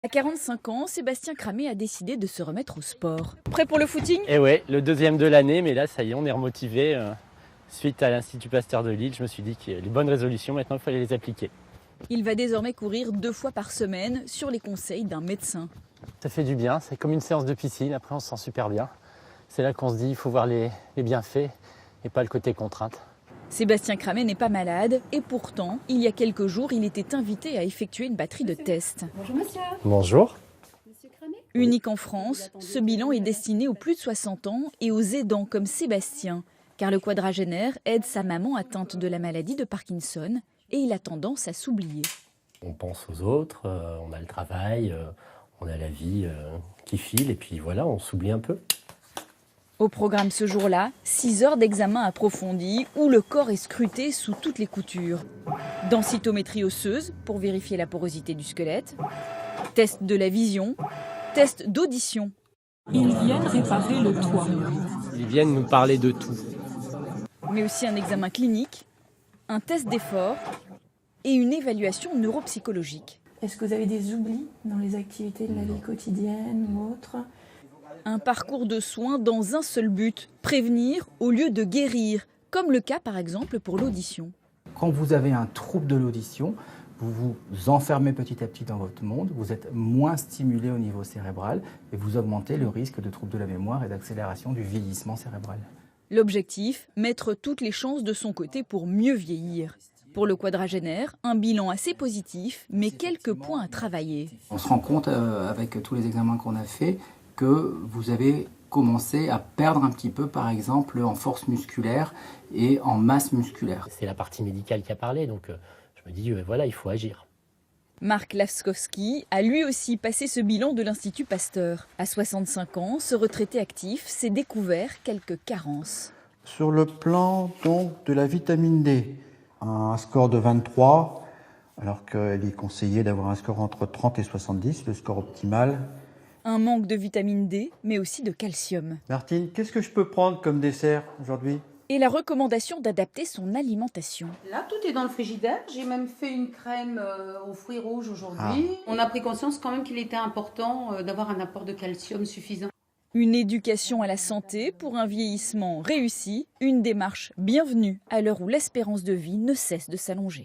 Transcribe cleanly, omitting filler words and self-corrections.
À 45 ans, Sébastien Cramé a décidé de se remettre au sport. Prêt pour le footing? Et ouais, le deuxième de l'année, mais là, ça y est, on est remotivé. Suite à l'Institut Pasteur de Lille, je me suis dit que les bonnes résolutions, maintenant, il fallait les appliquer. Il va désormais courir 2 fois par semaine sur les conseils d'un médecin. Ça fait du bien, c'est comme une séance de piscine, après on se sent super bien. C'est là qu'on se dit il faut voir les bienfaits et pas le côté contrainte. Sébastien Cramé n'est pas malade et pourtant, il y a quelques jours, il était invité à effectuer une batterie de tests. Bonjour monsieur. Bonjour. Monsieur Cramé. Unique en France, ce bilan est destiné aux plus de 60 ans et aux aidants comme Sébastien, car le quadragénaire aide sa maman atteinte de la maladie de Parkinson et il a tendance à s'oublier. On pense aux autres, on a le travail, on a la vie qui file et puis voilà, on s'oublie un peu. Au programme ce jour-là, 6 heures d'examen approfondi où le corps est scruté sous toutes les coutures. Densitométrie osseuse pour vérifier la porosité du squelette, test de la vision, test d'audition. Ils viennent réparer le toit. Ils viennent nous parler de tout. Mais aussi un examen clinique, un test d'effort et une évaluation neuropsychologique. Est-ce que vous avez des oublis dans les activités de la vie quotidienne ou autre? Un parcours de soins dans un seul but, prévenir au lieu de guérir, comme le cas par exemple pour l'audition. Quand vous avez un trouble de l'audition, vous vous enfermez petit à petit dans votre monde, vous êtes moins stimulé au niveau cérébral et vous augmentez le risque de troubles de la mémoire et d'accélération du vieillissement cérébral. L'objectif, mettre toutes les chances de son côté pour mieux vieillir. Pour le quadragénaire, un bilan assez positif, mais quelques points à travailler. On se rend compte avec tous les examens qu'on a faits que vous avez commencé à perdre un petit peu, par exemple, en force musculaire et en masse musculaire. C'est la partie médicale qui a parlé, donc je me dis voilà, il faut agir. Marc Lavskovski a lui aussi passé ce bilan de l'Institut Pasteur. À 65 ans, ce retraité actif s'est découvert quelques carences. Sur le plan donc de la vitamine D, un score de 23, alors qu'il est conseillé d'avoir un score entre 30 et 70, le score optimal. Un manque de vitamine D, mais aussi de calcium. Martine, qu'est-ce que je peux prendre comme dessert aujourd'hui? Et la recommandation d'adapter son alimentation. Là, tout est dans le frigidaire. J'ai même fait une crème aux fruits rouges aujourd'hui. On a pris conscience quand même qu'il était important d'avoir un apport de calcium suffisant. Une éducation à la santé pour un vieillissement réussi, une démarche bienvenue à l'heure où l'espérance de vie ne cesse de s'allonger.